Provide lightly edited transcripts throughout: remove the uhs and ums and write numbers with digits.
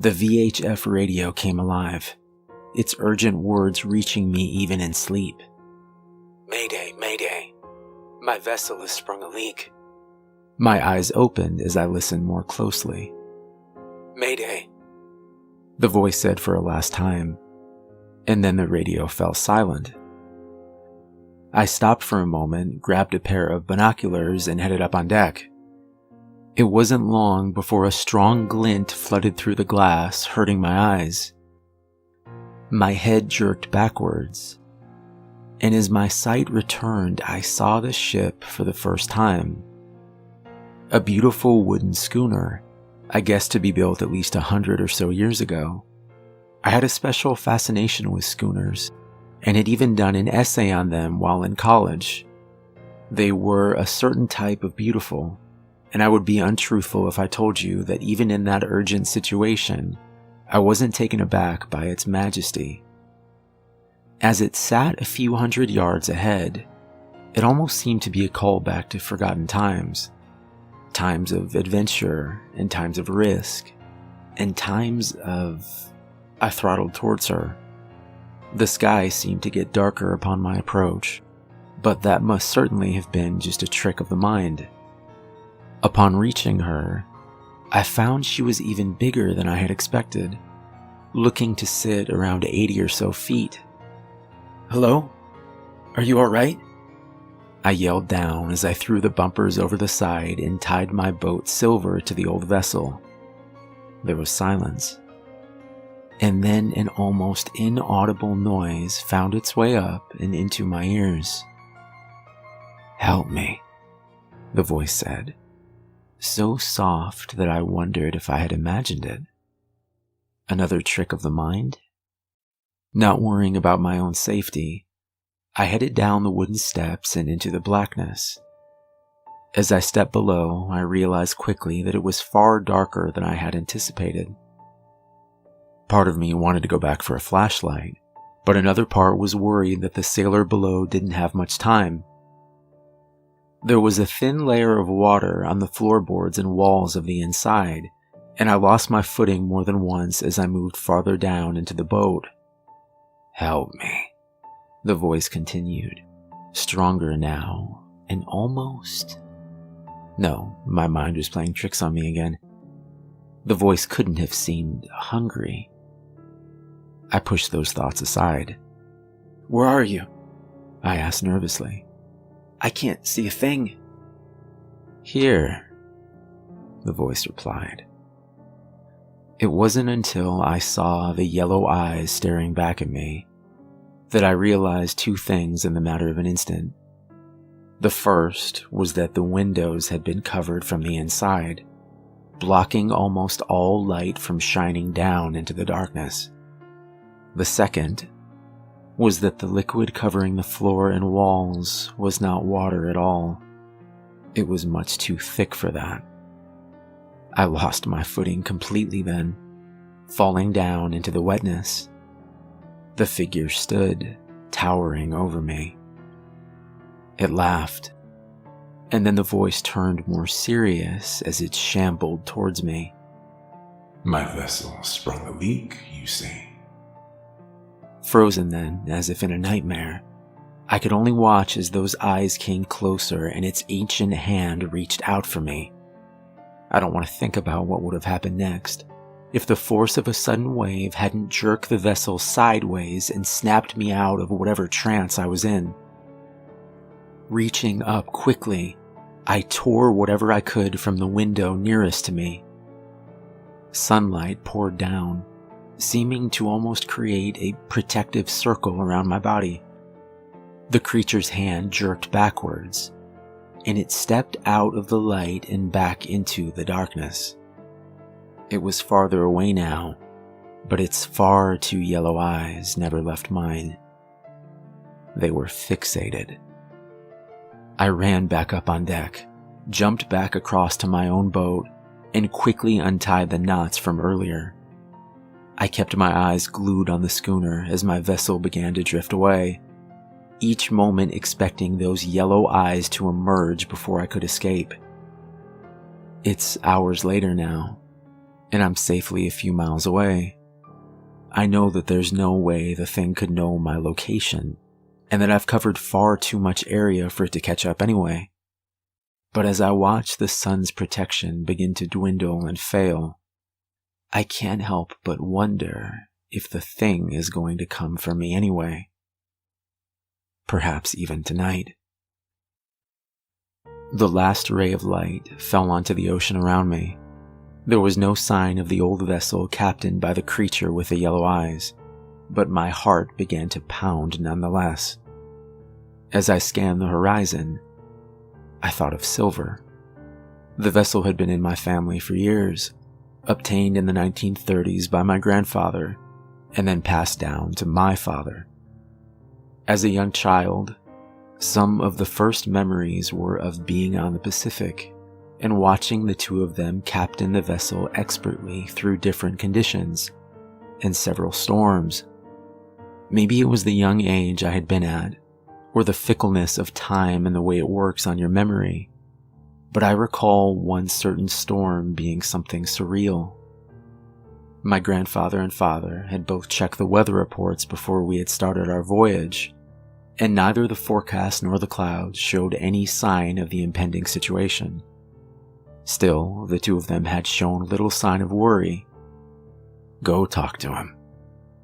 The VHF radio came alive, its urgent words reaching me even in sleep. "Mayday, mayday. My vessel has sprung a leak." My eyes opened as I listened more closely. "Mayday," the voice said for a last time, and then the radio fell silent. I stopped for a moment, grabbed a pair of binoculars, and headed up on deck. It wasn't long before a strong glint flooded through the glass, hurting my eyes. My head jerked backwards, and as my sight returned, I saw the ship for the first time. A beautiful wooden schooner, I guess to be built at least 100 or so years ago. I had a special fascination with schooners, and had even done an essay on them while in college. They were a certain type of beautiful, and I would be untruthful if I told you that even in that urgent situation, I wasn't taken aback by its majesty. As it sat a few hundred yards ahead, it almost seemed to be a callback to forgotten times. Times of adventure, and times of risk, and times of... I throttled towards her. The sky seemed to get darker upon my approach, but that must certainly have been just a trick of the mind. Upon reaching her, I found she was even bigger than I had expected, looking to sit around 80 or so feet. "Hello? Are you alright?" I yelled down as I threw the bumpers over the side and tied my boat silver to the old vessel. There was silence. And then an almost inaudible noise found its way up and into my ears. "Help me," the voice said, so soft that I wondered if I had imagined it. Another trick of the mind? Not worrying about my own safety, I headed down the wooden steps and into the blackness. As I stepped below, I realized quickly that it was far darker than I had anticipated. Part of me wanted to go back for a flashlight, but another part was worried that the sailor below didn't have much time. There was a thin layer of water on the floorboards and walls of the inside, and I lost my footing more than once as I moved farther down into the boat. "Help me," the voice continued, stronger now, and almost... No, my mind was playing tricks on me again. The voice couldn't have seemed hungry. I pushed those thoughts aside. "Where are you?" I asked nervously. "I can't see a thing." "Here," the voice replied. It wasn't until I saw the yellow eyes staring back at me that I realized two things in the matter of an instant. The first was that the windows had been covered from the inside, blocking almost all light from shining down into the darkness. The second was that the liquid covering the floor and walls was not water at all. It was much too thick for that. I lost my footing completely then, falling down into the wetness. The figure stood, towering over me. It laughed, and then the voice turned more serious as it shambled towards me. "My vessel sprung a leak, you see." Frozen then, as if in a nightmare, I could only watch as those eyes came closer and its ancient hand reached out for me. I don't want to think about what would have happened next, if the force of a sudden wave hadn't jerked the vessel sideways and snapped me out of whatever trance I was in. Reaching up quickly, I tore whatever I could from the window nearest to me. Sunlight poured down, seeming to almost create a protective circle around my body. The creature's hand jerked backwards, and it stepped out of the light and back into the darkness. It was farther away now, but its far too yellow eyes never left mine. They were fixated. I ran back up on deck, jumped back across to my own boat, and quickly untied the knots from earlier. I kept my eyes glued on the schooner as my vessel began to drift away, each moment expecting those yellow eyes to emerge before I could escape. It's hours later now, and I'm safely a few miles away. I know that there's no way the thing could know my location, and that I've covered far too much area for it to catch up anyway. But as I watch the sun's protection begin to dwindle and fail, I can't help but wonder if the thing is going to come for me anyway. Perhaps even tonight. The last ray of light fell onto the ocean around me. There was no sign of the old vessel captained by the creature with the yellow eyes, but my heart began to pound nonetheless. As I scanned the horizon, I thought of silver. The vessel had been in my family for years, obtained in the 1930s by my grandfather, and then passed down to my father. As a young child, some of the first memories were of being on the Pacific and watching the two of them captain the vessel expertly through different conditions and several storms. Maybe it was the young age I had been at, or the fickleness of time and the way it works on your memory, but I recall one certain storm being something surreal. My grandfather and father had both checked the weather reports before we had started our voyage, and neither the forecast nor the clouds showed any sign of the impending situation. Still, the two of them had shown little sign of worry. "Go talk to him,"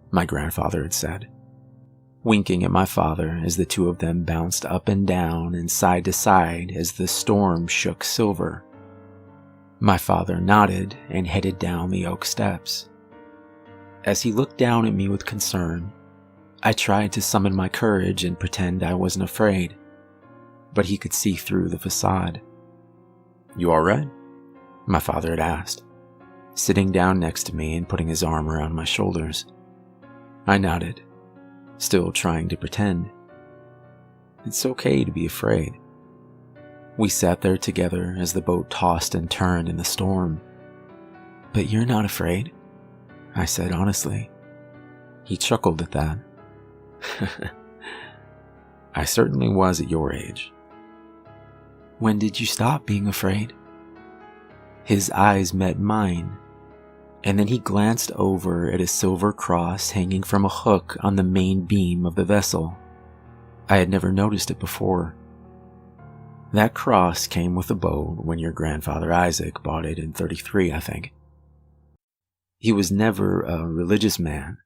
my grandfather had said, winking at my father as the two of them bounced up and down and side to side as the storm shook silver. My father nodded and headed down the oak steps. As he looked down at me with concern, I tried to summon my courage and pretend I wasn't afraid, but he could see through the facade. "You all right?" my father had asked, sitting down next to me and putting his arm around my shoulders. I nodded, still trying to pretend. It's okay to be afraid. We sat there together as the boat tossed and turned in the storm. "But you're not afraid?" I said honestly. He chuckled at that. "I certainly was at your age." "When did you stop being afraid?" His eyes met mine, and then he glanced over at a silver cross hanging from a hook on the main beam of the vessel. I had never noticed it before. That cross came with the boat when your grandfather Isaac bought it in 33, I think. He was never a religious man,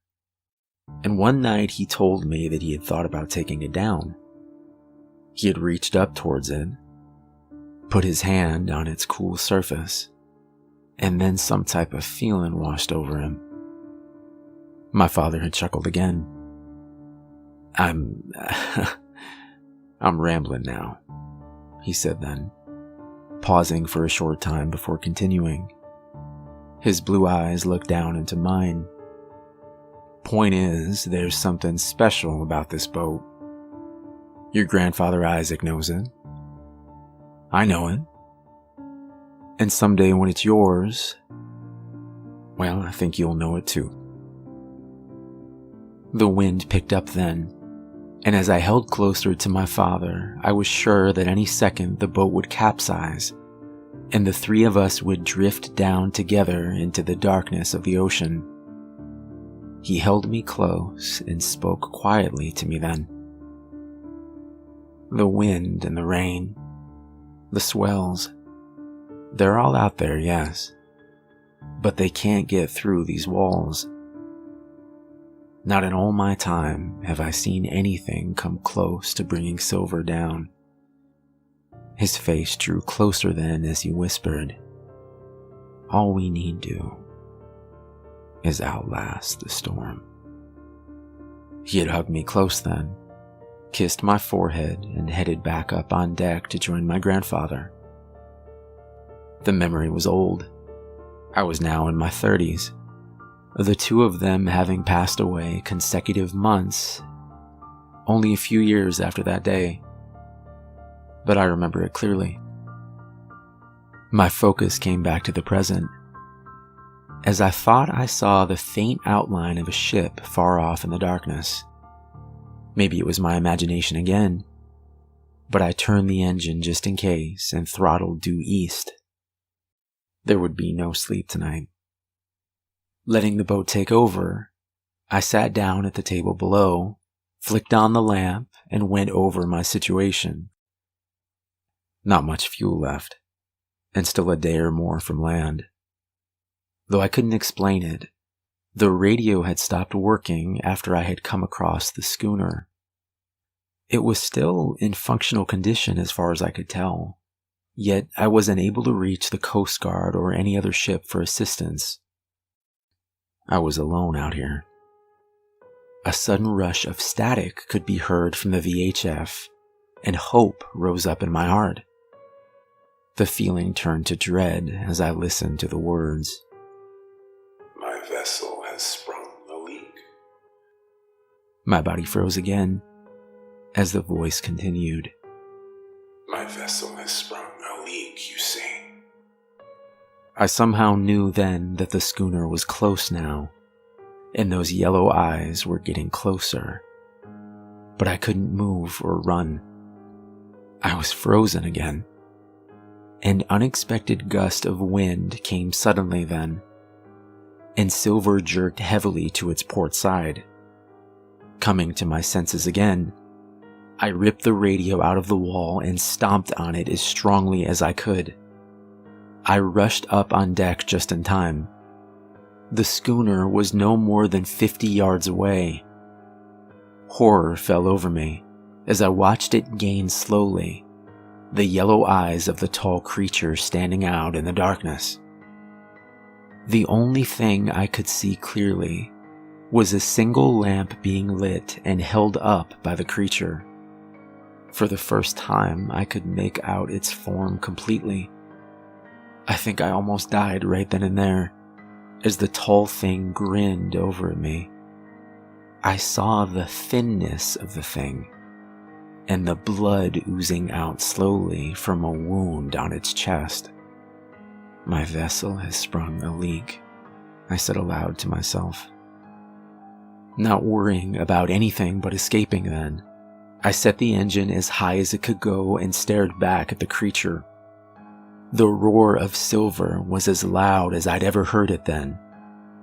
and one night he told me that he had thought about taking it down. He had reached up towards it, put his hand on its cool surface, and then some type of feeling washed over him. My father had chuckled again. I'm rambling now," he said then, pausing for a short time before continuing. His blue eyes looked down into mine. "Point is, there's something special about this boat. Your grandfather Isaac knows it. I know it. And someday when it's yours, well, I think you'll know it too." The wind picked up then, and as I held closer to my father, I was sure that any second the boat would capsize, and the three of us would drift down together into the darkness of the ocean. He held me close and spoke quietly to me then. "The wind and the rain, the swells, they're all out there, yes, but they can't get through these walls. Not in all my time have I seen anything come close to bringing silver down." His face drew closer then as he whispered, "All we need do is outlast the storm." He had hugged me close then, kissed my forehead, and headed back up on deck to join my grandfather. The memory was old. I was now in my 30s, the two of them having passed away consecutive months, only a few years after that day. But I remember it clearly. My focus came back to the present, as I thought I saw the faint outline of a ship far off in the darkness. Maybe it was my imagination again, but I turned the engine just in case and throttled due east. There would be no sleep tonight. Letting the boat take over, I sat down at the table below, flicked on the lamp, and went over my situation. Not much fuel left, and still a day or more from land. Though I couldn't explain it, the radio had stopped working after I had come across the schooner. It was still in functional condition as far as I could tell, yet I wasn't able to reach the Coast Guard or any other ship for assistance. I was alone out here. A sudden rush of static could be heard from the VHF, and hope rose up in my heart. The feeling turned to dread as I listened to the words. My vessel has sprung a leak. My body froze again as the voice continued. My vessel has sprung a leak, you see. I somehow knew then that the schooner was close now, and those yellow eyes were getting closer. But I couldn't move or run. I was frozen again. An unexpected gust of wind came suddenly then, and Silver jerked heavily to its port side. Coming to my senses again, I ripped the radio out of the wall and stomped on it as strongly as I could. I rushed up on deck just in time. The schooner was no more than 50 yards away. Horror fell over me as I watched it gain slowly, the yellow eyes of the tall creature standing out in the darkness. The only thing I could see clearly was a single lamp being lit and held up by the creature. For the first time, I could make out its form completely. I think I almost died right then and there, as the tall thing grinned over at me. I saw the thinness of the thing, and the blood oozing out slowly from a wound on its chest. My vessel has sprung a leak, I said aloud to myself. Not worrying about anything but escaping then, I set the engine as high as it could go and stared back at the creature. The roar of Silver was as loud as I'd ever heard it then,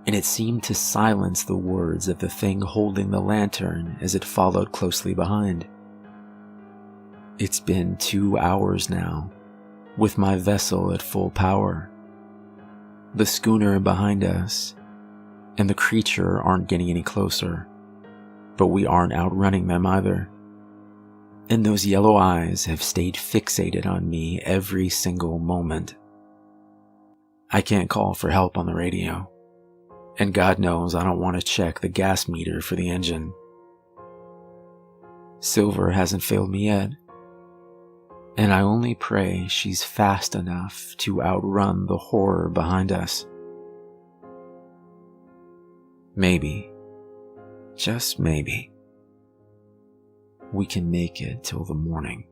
and it seemed to silence the words of the thing holding the lantern as it followed closely behind. It's been 2 hours now, with my vessel at full power. The schooner behind us and the creature aren't getting any closer, but we aren't outrunning them either. And those yellow eyes have stayed fixated on me every single moment. I can't call for help on the radio, and God knows I don't want to check the gas meter for the engine. Silver hasn't failed me yet, and I only pray she's fast enough to outrun the horror behind us. Maybe, just maybe, we can make it till the morning.